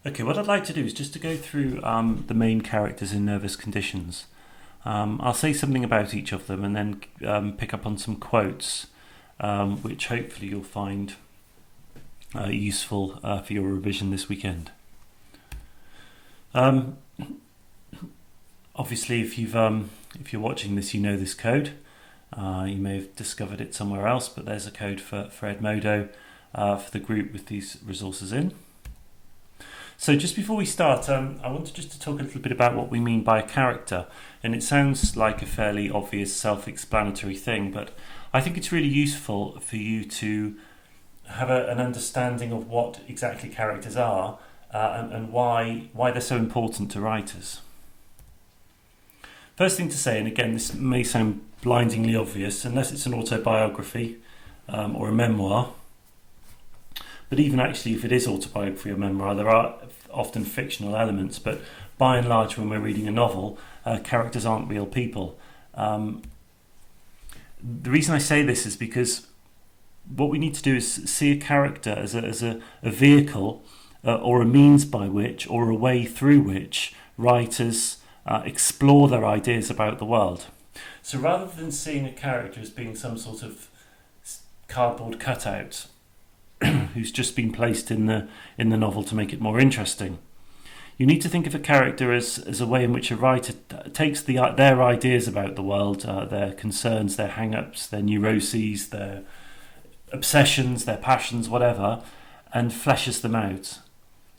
Okay, what I'd like to do is just to go through the main characters in Nervous Conditions. I'll say something about each of them and then pick up on some quotes, which hopefully you'll find useful for your revision this weekend. Obviously, if you're watching this, you know this code. You may have discovered it somewhere else, but there's a code for Edmodo for the group with these resources in. So just before we start, I wanted just to talk a little bit about what we mean by a character. And it sounds like a fairly obvious self-explanatory thing, but I think it's really useful for you to have an understanding of what exactly characters are and why they're so important to writers. First thing to say, and again this may sound blindingly obvious unless it's an autobiography or a memoir, but even actually if it is autobiography or memoir, there are often fictional elements, but by and large when we're reading a novel, characters aren't real people. The reason I say this is because what we need to do is see a character as a vehicle or a means by which, or a way through which, writers explore their ideas about the world. So rather than seeing a character as being some sort of cardboard cutout who's just been placed in the novel to make it more interesting, you need to think of a character as a way in which a writer takes their ideas about the world, their concerns, their hang-ups, their neuroses, their obsessions, their passions, whatever, and fleshes them out.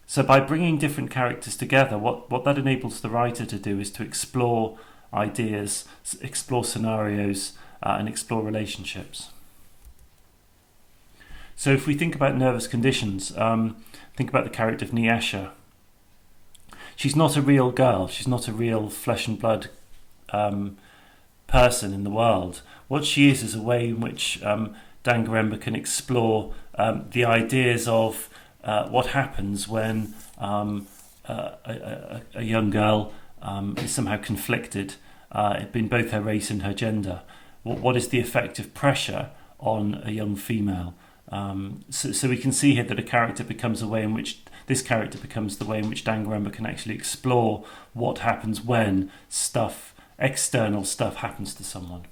So by bringing different characters together, what that enables the writer to do is to explore ideas, explore scenarios, and explore relationships. So if we think about Nervous Conditions, think about the character of Inuyasha. She's not a real girl. She's not a real flesh and blood person in the world. What she is a way in which Dangarembga can explore the ideas of what happens when a young girl is somehow conflicted in both her race and her gender. What is the effect of pressure on a young female? So we can see here that a character becomes a way in which this character becomes the way in which Dangarembga can actually explore what happens when external stuff happens to someone.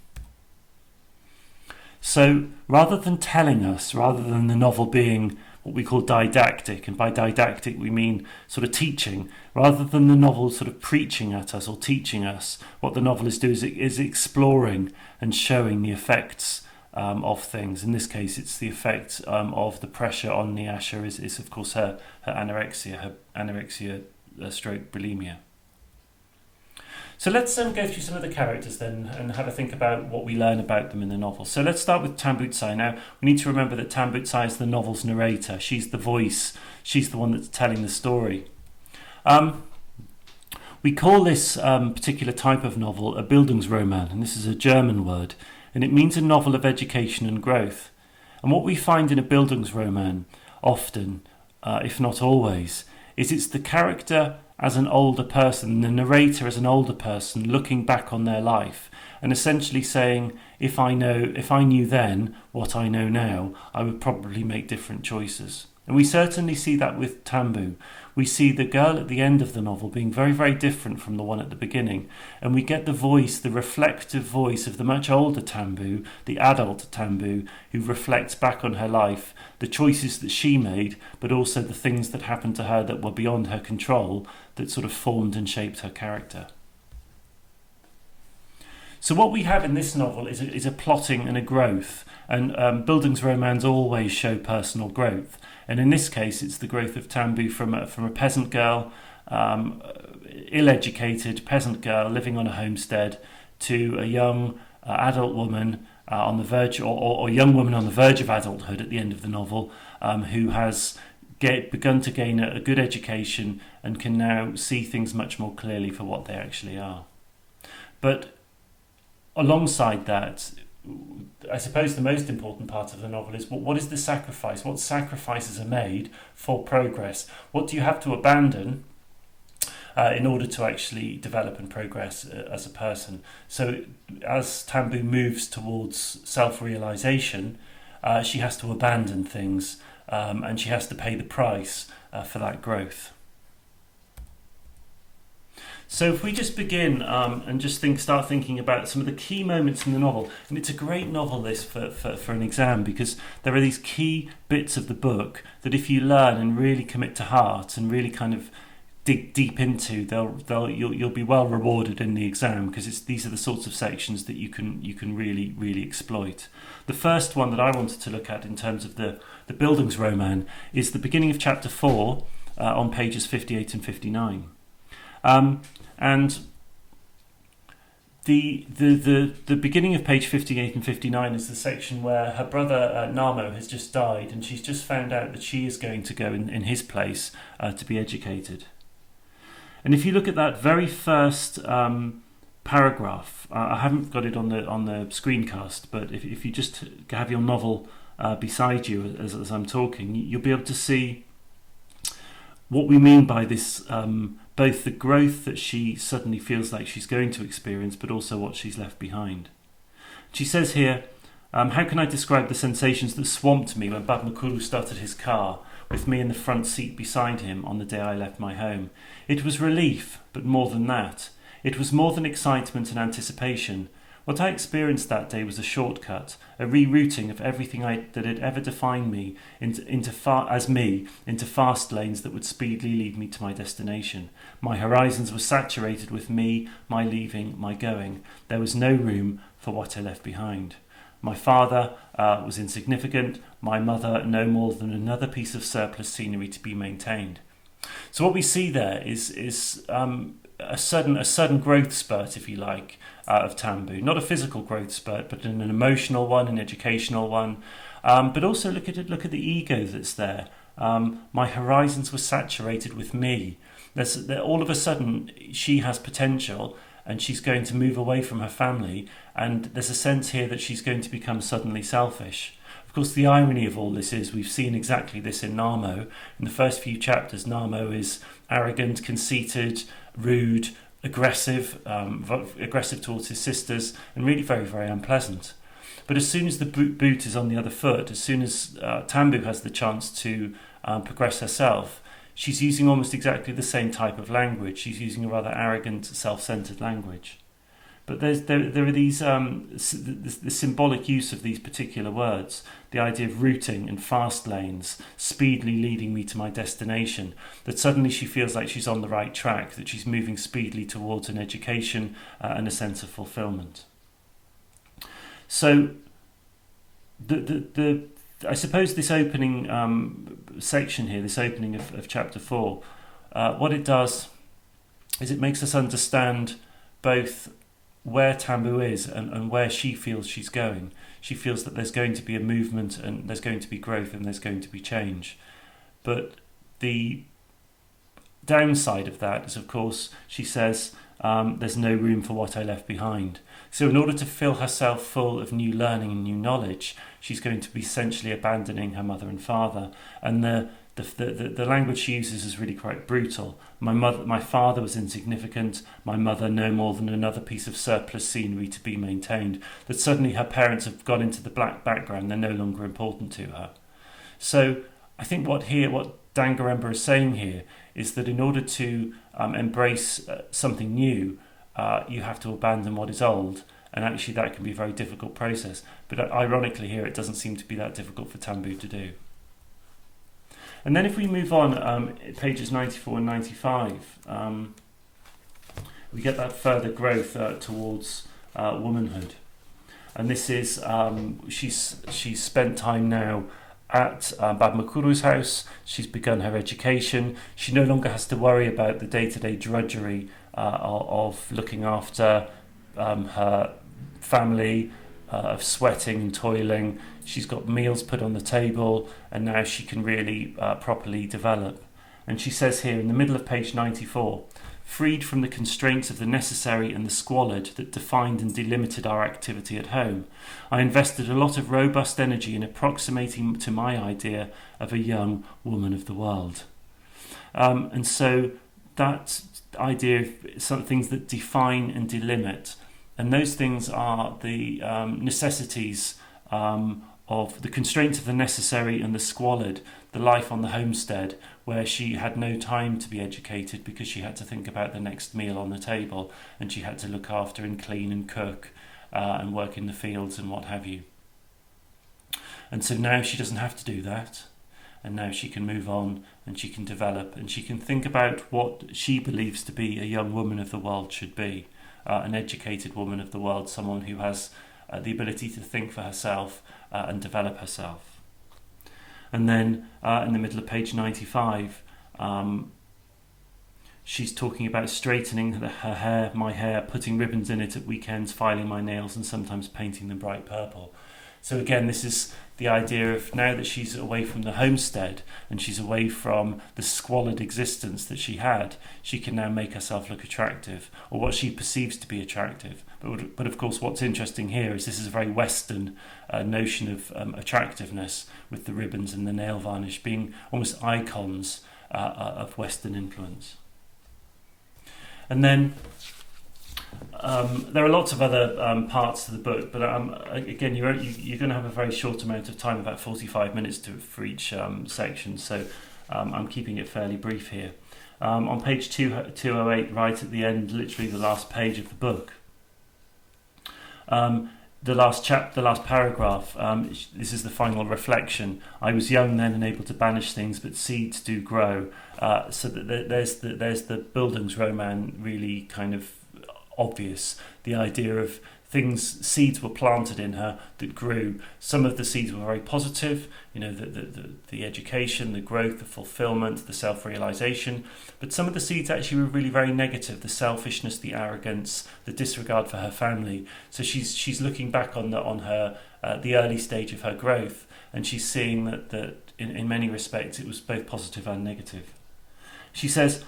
So rather than telling us, rather than the novel being what we call didactic, and by didactic we mean sort of teaching, rather than the novel sort of preaching at us or teaching us, what the novelists do is exploring and showing the effects of things. In this case, it's the effect of the pressure on Inuyasha is of course her anorexia stroke bulimia. So let's go through some of the characters then and have a think about what we learn about them in the novel. So let's start with Tambutsai. Now, we need to remember that Tambutsai is the novel's narrator. She's the voice. She's the one that's telling the story. We call this particular type of novel a Bildungsroman, and this is a German word, and it means a novel of education and growth. And what we find in a Bildungsroman often, if not always, is it's the character as an older person, the narrator as an older person looking back on their life and essentially saying, if I knew then what I know now, I would probably make different choices. And we certainly see that with Tambu. We see the girl at the end of the novel being very, very different from the one at the beginning. And we get the reflective voice of the much older Tambu, the adult Tambu, who reflects back on her life, the choices that she made, but also the things that happened to her that were beyond her control, that sort of formed and shaped her character. So what we have in this novel is a plotting and a growth, and Bildungsromans always show personal growth. And in this case, it's the growth of Tambu from a peasant girl, ill-educated peasant girl living on a homestead, to a young adult woman on the verge, or young woman on the verge of adulthood at the end of the novel, who has begun to gain a good education and can now see things much more clearly for what they actually are. But alongside that, I suppose the most important part of the novel is what is the sacrifice? What sacrifices are made for progress? What do you have to abandon in order to actually develop and progress as a person? So as Tambu moves towards self-realization, she has to abandon things and she has to pay the price for that growth. So if we just begin and just start thinking about some of the key moments in the novel, and it's a great novel this for an exam, because there are these key bits of the book that if you learn and really commit to heart and really kind of dig deep into, you'll be well rewarded in the exam, because these are the sorts of sections that you can really exploit. The first one that I wanted to look at in terms of the Bildungsroman is the beginning of chapter 4 on pages 58 and 59. And the beginning of page 58 and 59 is the section where her brother Namo has just died, and she's just found out that she is going to go in his place to be educated. And if you look at that very first paragraph, I haven't got it on the screencast, but if you just have your novel beside you as I'm talking, you'll be able to see what we mean by this, both the growth that she suddenly feels like she's going to experience, but also what she's left behind. She says here, how can I describe the sensations that swamped me when Bab McCullough started his car, with me in the front seat beside him on the day I left my home? It was relief, but more than that. It was more than excitement and anticipation. What I experienced that day was a shortcut, a rerouting of everything that had ever defined me into fast lanes that would speedily lead me to my destination. My horizons were saturated with me, my leaving, my going. There was no room for what I left behind. My father was insignificant, my mother no more than another piece of surplus scenery to be maintained. So what we see there is a sudden growth spurt, if you like, of Tambu. Not a physical growth spurt, but an emotional one, an educational one. But also look at the ego that's there. My horizons were saturated with me. All of a sudden, she has potential, and she's going to move away from her family, and there's a sense here that she's going to become suddenly selfish. Of course, the irony of all this is we've seen exactly this in Namo. In the first few chapters, Namo is arrogant, conceited, rude, aggressive towards his sisters, and really very, very unpleasant. But as soon as the boot is on the other foot, as soon as Tambu has the chance to progress herself, she's using almost exactly the same type of language. She's using a rather arrogant, self-centered language. But there are these the symbolic use of these particular words, the idea of routing and fast lanes, speedily leading me to my destination, that suddenly she feels like she's on the right track, that she's moving speedily towards an education and a sense of fulfillment. So I suppose this opening section here, this opening of chapter 4, what it does is it makes us understand both where Tambu is and where she feels she's going. She feels that there's going to be a movement, and there's going to be growth, and there's going to be change. But the downside of that is, of course, she says, there's no room for what I left behind. So in order to fill herself full of new learning and new knowledge, she's going to be essentially abandoning her mother and father. And the language she uses is really quite brutal. My father was insignificant, my mother no more than another piece of surplus scenery to be maintained. That suddenly her parents have gone into the black background, they're no longer important to her. So I think what Dan Garemba is saying here is that in order to embrace something new, you have to abandon what is old, and actually that can be a very difficult process. But ironically here, it doesn't seem to be that difficult for Tambu to do. And then if we move on, pages 94 and 95, we get that further growth towards womanhood. And this is, she's spent time now at Bab McCullough's house. She's begun her education. She no longer has to worry about the day-to-day drudgery of looking after her family, of sweating and toiling. She's got meals put on the table, and now she can really properly develop. And she says here in the middle of page 94, freed from the constraints of the necessary and the squalid that defined and delimited our activity at home, I invested a lot of robust energy in approximating to my idea of a young woman of the world. And so that idea of some things that define and delimit, and those things are the necessities of the constraints of the necessary and the squalid, the life on the homestead, where she had no time to be educated because she had to think about the next meal on the table, and she had to look after and clean and cook and work in the fields and what have you. And so now she doesn't have to do that, and now she can move on and she can develop and she can think about what she believes to be a young woman of the world should be, an educated woman of the world, someone who has the ability to think for herself and develop herself. And then in the middle of page 95, she's talking about straightening her hair, my hair, putting ribbons in it at weekends, filing my nails, and sometimes painting them bright purple. So again, this is the idea of now that she's away from the homestead and she's away from the squalid existence that she had, she can now make herself look attractive, or what she perceives to be attractive. But of course, what's interesting here is this is a very Western notion of attractiveness, with the ribbons and the nail varnish being almost icons of Western influence. And then there are lots of other parts to the book, but again, you're going to have a very short amount of time, about 45 minutes for each section, so I'm keeping it fairly brief here. On page 208, right at the end, literally the last page of the book, the last paragraph, this is the final reflection. I was young then and able to banish things, but seeds do grow. So that there's the Bildungsroman really kind of obvious. The idea of seeds were planted in her that grew. Some of the seeds were very positive, the education, the growth, the fulfillment, the self-realization. But some of the seeds actually were really very negative: the selfishness, the arrogance, the disregard for her family. So she's looking back on her the early stage of her growth, and she's seeing that in many respects it was both positive and negative. She says,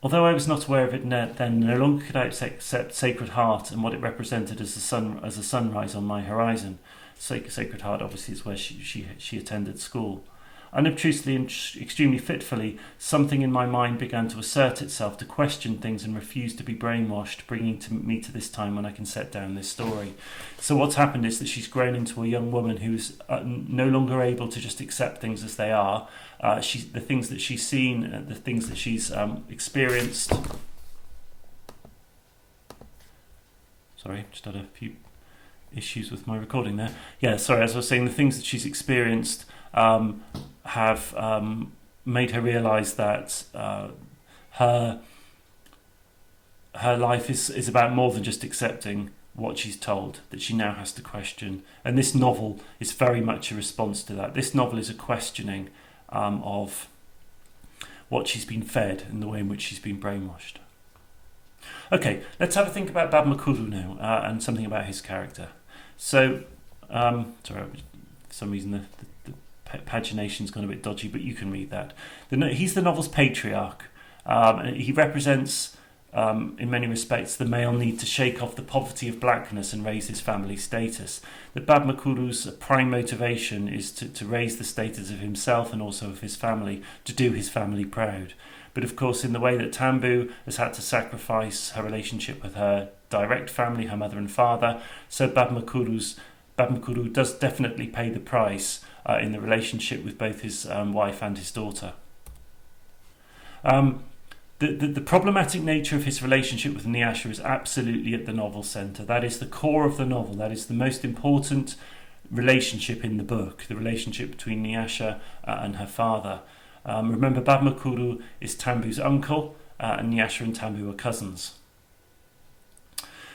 although I was not aware of it then, no longer could I accept Sacred Heart and what it represented as a sunrise on my horizon. Sacred Heart obviously is where she attended school. Unobtrusively and extremely fitfully, something in my mind began to assert itself, to question things and refuse to be brainwashed, bringing me to this time when I can set down this story. So what's happened is that she's grown into a young woman who's no longer able to just accept things as they are. The things that she's seen, the things that she's experienced. Sorry, just had a few issues with my recording there. Yeah, sorry, as I was saying, the things that she's experienced have made her realise that her life is about more than just accepting what she's told, that she now has to question. And this novel is very much a response to that. This novel is a questioning of what she's been fed and the way in which she's been brainwashed. Okay, let's have a think about Bab McCullough now and something about his character. So, sorry, for some reason the pagination's gone a bit dodgy, but you can read that. He's the novel's patriarch. He represents, in many respects, the male need to shake off the poverty of blackness and raise his family status. That Bab McCullough's prime motivation is to raise the status of himself and also of his family, to do his family proud. But of course, in the way that Tambu has had to sacrifice her relationship with her direct family, her mother and father, so Bab McCullough does definitely pay the price in the relationship with both his wife and his daughter. The problematic nature of his relationship with Inuyasha is absolutely at the novel's centre. That is the core of the novel. That is the most important relationship in the book, the relationship between Inuyasha and her father. Remember, Bab McCullough is Tambu's uncle, and Inuyasha and Tambu are cousins.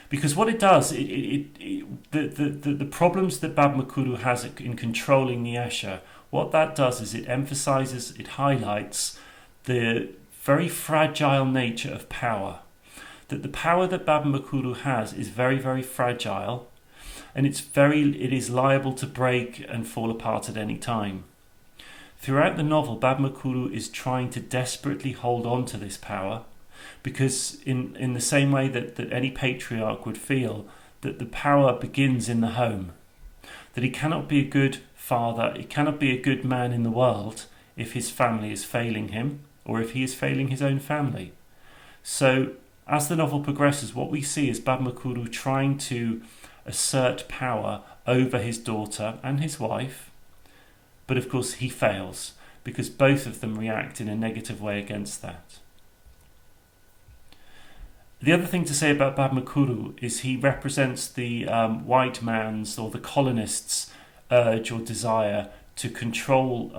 Because what it does, the problems that Bab McCullough has in controlling Inuyasha, what that does is it emphasises, it highlights the very fragile nature of power. That the power that Bab McCullough has is very, very fragile, and it is liable to break and fall apart at any time. Throughout the novel, Bab McCullough is trying to desperately hold on to this power, because in the same way that any patriarch would feel, that the power begins in the home, that he cannot be a good father, he cannot be a good man in the world if his family is failing him, or if he is failing his own family. So as the novel progresses, what we see is Bab McCullough trying to assert power over his daughter and his wife, but of course he fails because both of them react in a negative way against that. The other thing to say about Bab McCullough is he represents the white man's or the colonists' urge or desire to control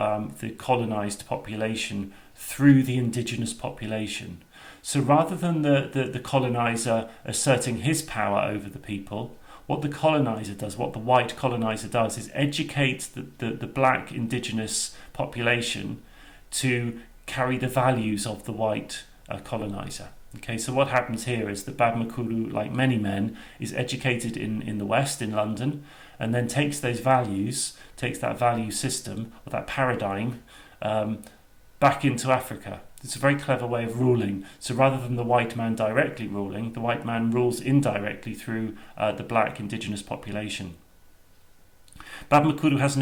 the colonised population through the indigenous population. So rather than the coloniser asserting his power over the people, what the coloniser does, what the white coloniser does, is educate the black indigenous population to carry the values of the white coloniser. Okay, so what happens here is that Bab McCullough, like many men, is educated in the West, in London, and then takes those values, takes that value system, or that paradigm, back into Africa. It's a very clever way of ruling. So rather than the white man directly ruling, the white man rules indirectly through the black indigenous population. Bab McCullough has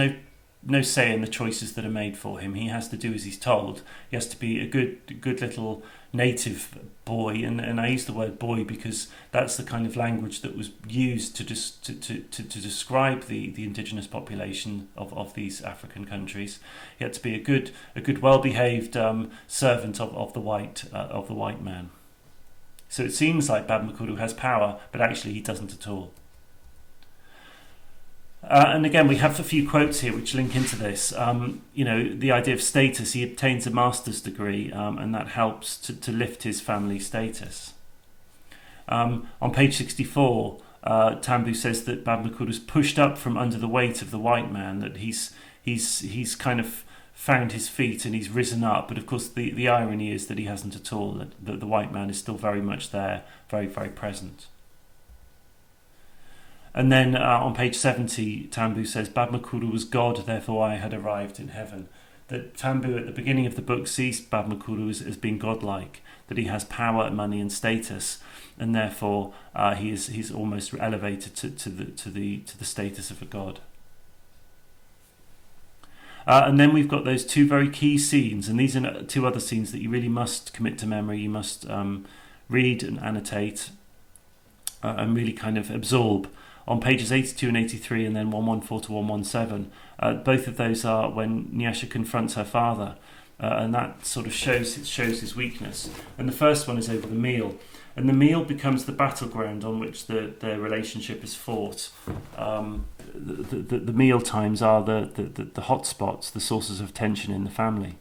no say in the choices that are made for him. He has to do as he's told. He has to be a good little native boy, and I use the word boy because that's the kind of language that was used to describe the indigenous population of these African countries. He had to be a good well-behaved servant of the white man. So it seems like Bab McCullough has power, but actually he doesn't at all. And again, we have a few quotes here which link into this. The idea of status. He obtains a master's degree, and that helps to lift his family status. On page 64, Tambu says that Bab McCullough is pushed up from under the weight of the white man. That he's kind of found his feet and he's risen up. But of course, the irony is that he hasn't at all. That the white man is still very much there, very, very present. And then on page 70, Tambu says, Bab McCullough was God, therefore I had arrived in heaven. That Tambu at the beginning of the book sees Bab McCullough as being godlike, that he has power, money and status, and therefore he's almost elevated to the status of a god. And then we've got those two very key scenes, and these are two other scenes that you really must commit to memory. You must read and annotate and really kind of absorb. On pages 82 and 83 and then 114 to 117, both of those are when Inuyasha confronts her father, and that sort of shows his weakness. And the first one is over the meal, and the meal becomes the battleground on which their relationship is fought. The meal times are the hot spots, the sources of tension in the family.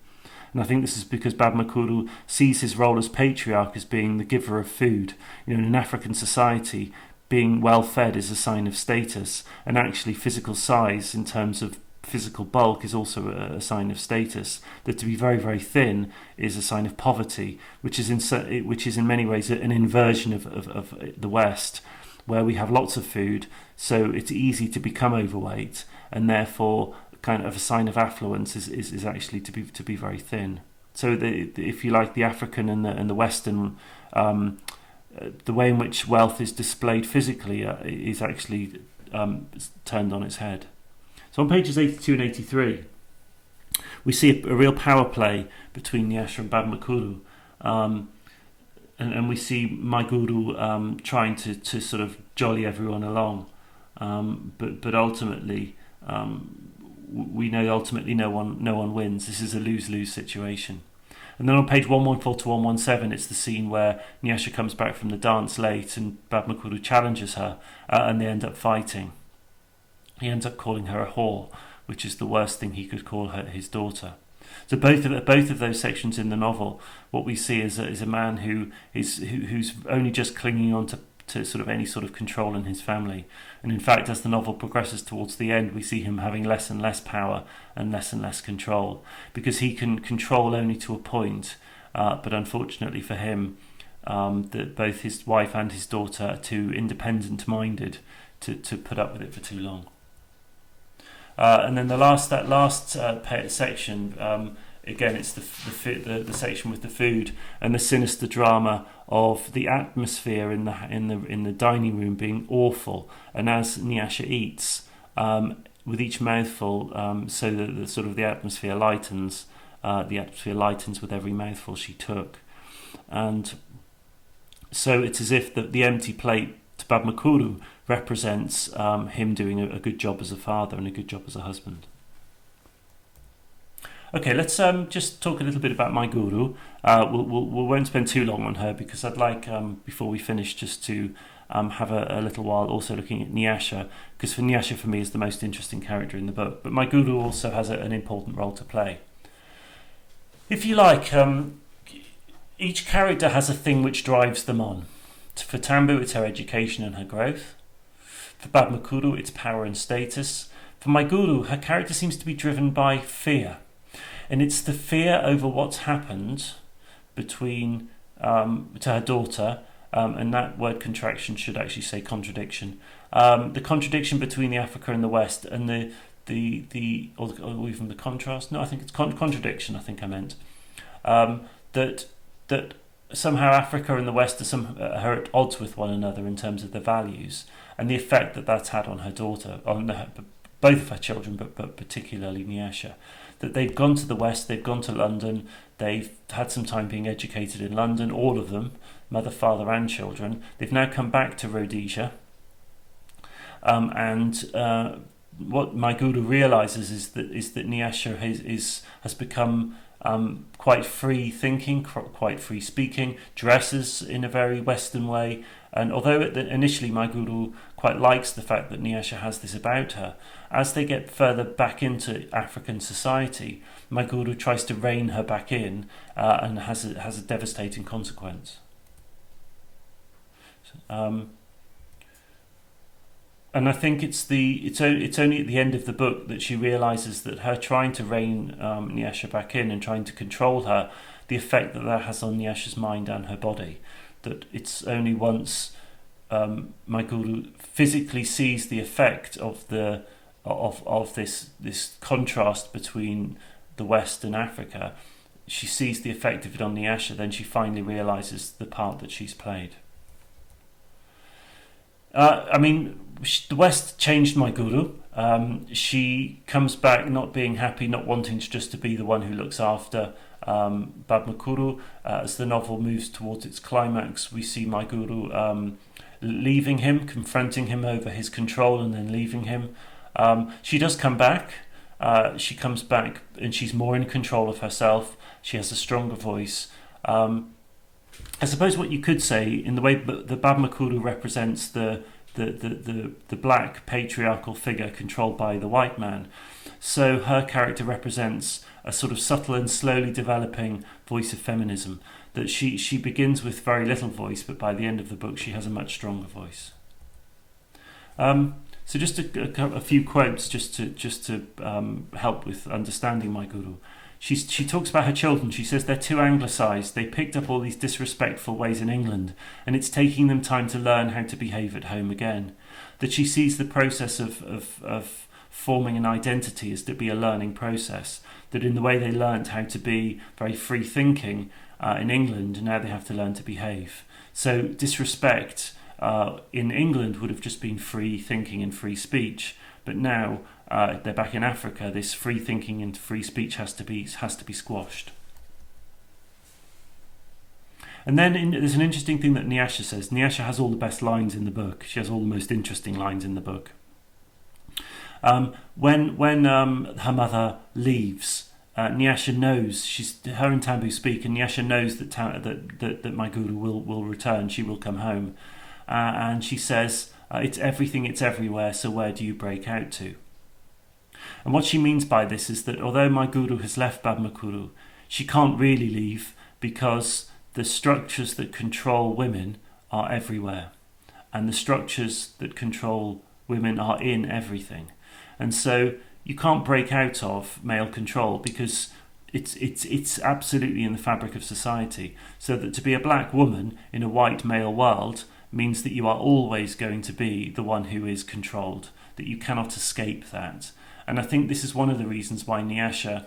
And I think this is because Bab McCullough sees his role as patriarch as being the giver of food. In an African society, being well fed is a sign of status, and actually physical size in terms of physical bulk is also a sign of status. That to be very, very thin is a sign of poverty, which is in many ways an inversion of the West, where we have lots of food, so it's easy to become overweight, and therefore kind of a sign of affluence is actually to be very thin. So if you like, the African and the Western. The way in which wealth is displayed physically is actually turned on its head. So on pages 82 and 83, we see a real power play between Inuyasha and Bab McCullough, and we see Maiguru trying to sort of jolly everyone along, but ultimately we know no one wins. This is a lose-lose situation. And then on page 114 to 117, it's the scene where Inuyasha comes back from the dance late and Bab McCullough challenges her, and they end up fighting. He ends up calling her a whore, which is the worst thing he could call his daughter. So both of those sections in the novel, what we see is a man who's only just clinging on to sort of any sort of control in his family. And in fact, as the novel progresses towards the end, we see him having less and less power and less control, because he can control only to a point, but unfortunately for him, that both his wife and his daughter are too independent-minded to put up with it for too long. And then that last section, again, it's the section with the food and the sinister drama of the atmosphere in the dining room being awful, and as Inuyasha eats, with each mouthful, so that the sort of the atmosphere lightens. The atmosphere lightens with every mouthful she took, and so it's as if the empty plate to Babmakuru represents him doing a good job as a father and a good job as a husband. Okay, let's just talk a little bit about my guru. We won't spend too long on her because I'd like, before we finish, just to have a little while also looking at Inuyasha, because Inuyasha for me is the most interesting character in the book. But my guru also has an important role to play. If you like, each character has a thing which drives them on. For Tambu, it's her education and her growth. For Babmakuru, it's power and status. For my guru, her character seems to be driven by fear. And it's the fear over what's happened between to her daughter, and that word contraction should actually say contradiction. The contradiction between the Africa and the West, and or even the contrast. No, I think it's contradiction. I think I meant that somehow Africa and the West are at odds with one another in terms of their values, and the effect that that's had on her daughter, on both of her children, but particularly Inuyasha. That they've gone to the West, they've gone to London, they've had some time being educated in London, all of them, mother, father and children. They've now come back to Rhodesia, and what my guru realises is that Inuyasha has become quite free thinking, quite free speaking, dresses in a very Western way. And although initially my guru quite likes the fact that Inuyasha has this about her, as they get further back into African society, my guru tries to rein her back in, and has a devastating consequence. And I think it's only at the end of the book that she realises that her trying to rein Inuyasha back in and trying to control her, the effect that has on Inuyasha's mind and her body. That it's only once my guru physically sees the effect of this contrast between the West and Africa, she sees the effect of it on Inuyasha, then she finally realises the part that she's played. The West changed my guru. She comes back not being happy, not wanting just to be the one who looks after Babmakuru. As the novel moves towards its climax, we see my guru leaving him, confronting him over his control, and then leaving him. She does come back. She comes back and she's more in control of herself. She has a stronger voice. I suppose what you could say, in the way that the Babmakuru represents the black patriarchal figure controlled by the white man, so her character represents a sort of subtle and slowly developing voice of feminism, that she begins with very little voice, but by the end of the book she has a much stronger voice. So just a few quotes just to help with understanding my guru. She talks about her children. She says they're too anglicised. They picked up all these disrespectful ways in England, and it's taking them time to learn how to behave at home again. That she sees the process of forming an identity as to be a learning process. That in the way they learned how to be very free thinking in England, now they have to learn to behave. So disrespect in England would have just been free thinking and free speech, but now they're back in Africa. This free thinking and free speech has to be squashed. And then there's an interesting thing that Inuyasha says. Inuyasha has all the best lines in the book. She has all the most interesting lines in the book. When her mother leaves, Inuyasha knows, her and Tambu speak, and Inuyasha knows that my guru will return. She will come home, and she says, "It's everything, it's everywhere. So where do you break out to?" And what she means by this is that although my guru has left Babmakuru, she can't really leave, because the structures that control women are everywhere, and the structures that control women are in everything. And so you can't break out of male control, because it's absolutely in the fabric of society. So that to be a black woman in a white male world means that you are always going to be the one who is controlled, that you cannot escape that. And I think this is one of the reasons why Inuyasha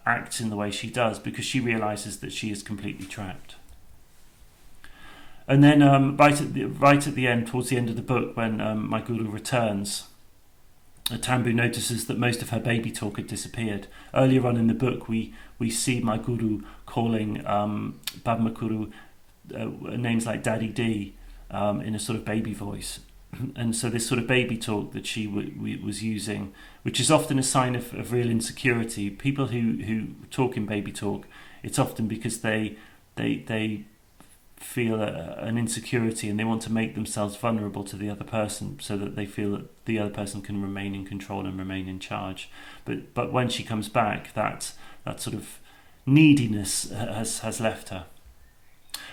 acts in the way she does, because she realises that she is completely trapped. And then right at the end, towards the end of the book, when my guru returns, Tambu notices that most of her baby talk had disappeared. Earlier on in the book, we see my guru calling Babmakuru names like Daddy D, in a sort of baby voice. And so this sort of baby talk that she was using, which is often a sign of real insecurity. People who talk in baby talk, it's often because they feel an insecurity and they want to make themselves vulnerable to the other person so that they feel that the other person can remain in control and remain in charge. But when she comes back, that sort of neediness has left her.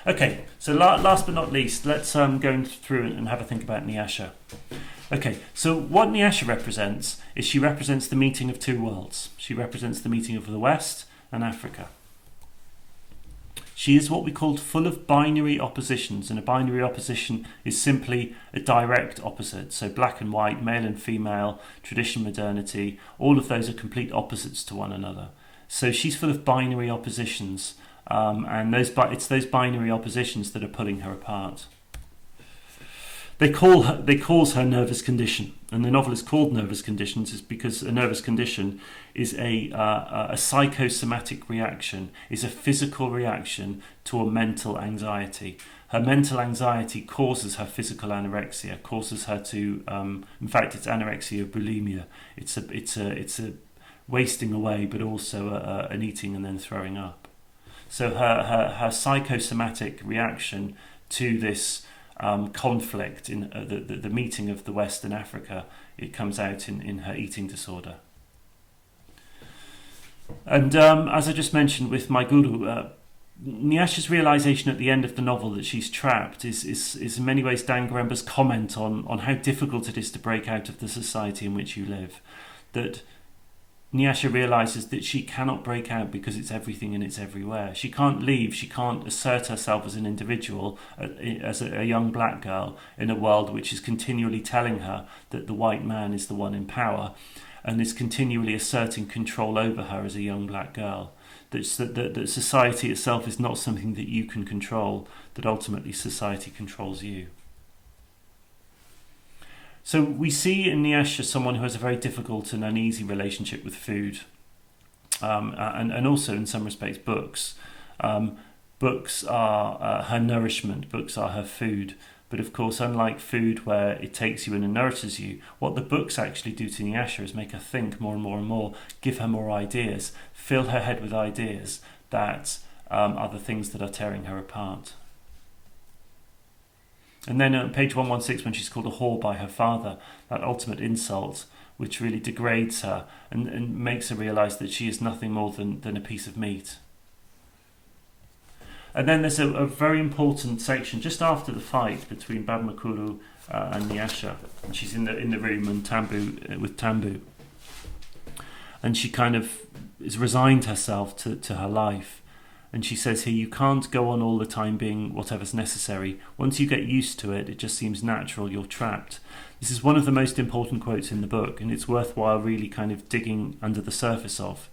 Okay, so last but not least, let's go through and have a think about Inuyasha. Okay, so what Inuyasha represents is she represents the meeting of two worlds. She represents the meeting of the West and Africa. She is what we called full of binary oppositions, and a binary opposition is simply a direct opposite. So black and white, male and female, tradition, modernity, all of those are complete opposites to one another. So she's full of binary oppositions, and it's those binary oppositions that are pulling her apart. They calls her nervous condition, and the novel is called Nervous Conditions is because a nervous condition is a psychosomatic reaction, is a physical reaction to a mental anxiety. Her mental anxiety causes her physical anorexia, causes her to, in fact, it's anorexia bulimia. It's a wasting away, but also an eating and then throwing up. So her psychosomatic reaction to this conflict in the meeting of the West and Africa, it comes out in her eating disorder. And as I just mentioned with my guru, Inuyasha's realization at the end of the novel that she's trapped is in many ways Dan Garemba's comment on how difficult it is to break out of the society in which you live. That Inuyasha realizes that she cannot break out because it's everything and it's everywhere. She can't leave, she can't assert herself as an individual, as a young black girl in a world which is continually telling her that the white man is the one in power and is continually asserting control over her as a young black girl. That society itself is not something that you can control, that ultimately society controls you. So we see in Inuyasha someone who has a very difficult and uneasy relationship with food, and also in some respects books. Books are her nourishment, books are her food. But of course, unlike food where it takes you in and nourishes you, what the books actually do to Inuyasha is make her think more and more and more, give her more ideas, fill her head with ideas that are the things that are tearing her apart. And then on page 116, when she's called a whore by her father, that ultimate insult, which really degrades her and makes her realise that she is nothing more than a piece of meat. And then there's a very important section just after the fight between Bab McCullough and Inuyasha. And she's in the room and with Tambu. And she kind of has resigned herself to her life. And she says here, you can't go on all the time being whatever's necessary. Once you get used to it, it just seems natural, you're trapped. This is one of the most important quotes in the book, and it's worthwhile really kind of digging under the surface of.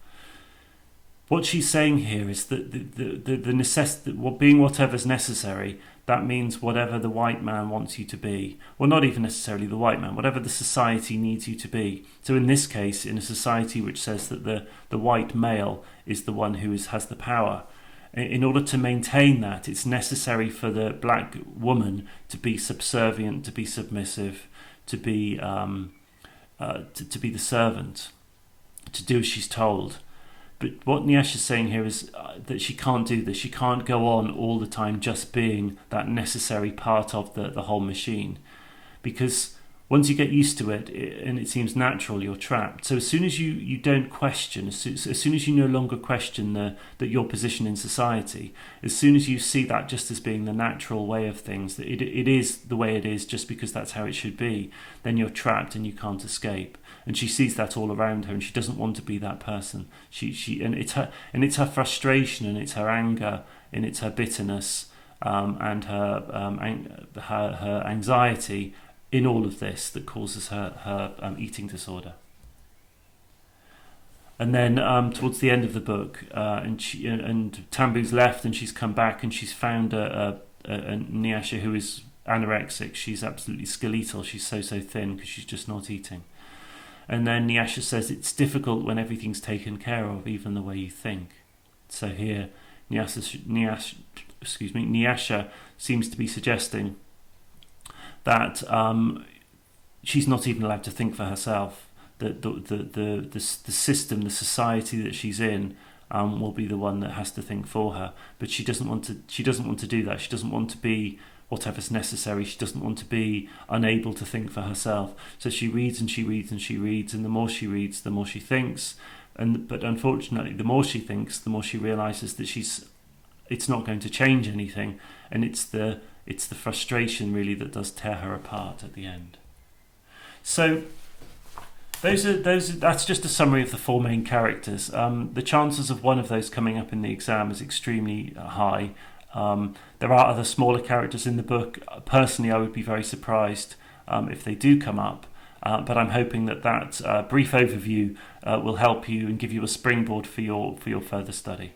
What she's saying here is that the necessity, being whatever's necessary, that means whatever the white man wants you to be. Well, not even necessarily the white man, whatever the society needs you to be. So in this case, in a society which says that the white male is the one who has the power, in order to maintain that, it's necessary for the black woman to be subservient, to be submissive, to be the servant, to do as she's told. But what Inuyasha is saying here is that she can't do this. She can't go on all the time just being that necessary part of the whole machine, because once you get used to it and it seems natural, you're trapped. So as soon as you don't question, as soon as you no longer question that your position in society, as soon as you see that just as being the natural way of things, that it is the way it is just because that's how it should be, then you're trapped and you can't escape. And she sees that all around her, and she doesn't want to be that person. It's her frustration, and it's her anger, and it's her bitterness, and her anxiety in all of this that causes her eating disorder. And then towards the end of the book, and Tambu's left, and she's come back, and she's found a Inuyasha who is anorexic. She's absolutely skeletal. She's so thin because she's just not eating. And then Inuyasha says it's difficult when everything's taken care of, even the way you think. So here, Inuyasha seems to be suggesting that she's not even allowed to think for herself. That the system, the society that she's in, will be the one that has to think for her. But she doesn't want to. She doesn't want to do that. She doesn't want to be whatever's necessary. She doesn't want to be unable to think for herself. So she reads and she reads and she reads, and the more she reads, the more she thinks. But unfortunately, the more she thinks, the more she realizes that it's not going to change anything, and it's the frustration really that does tear her apart at the end. So that's just a summary of the four main characters. The chances of one of those coming up in the exam is extremely high. There are other smaller characters in the book. Personally, I would be very surprised if they do come up. But I'm hoping that brief overview will help you and give you a springboard for your further study.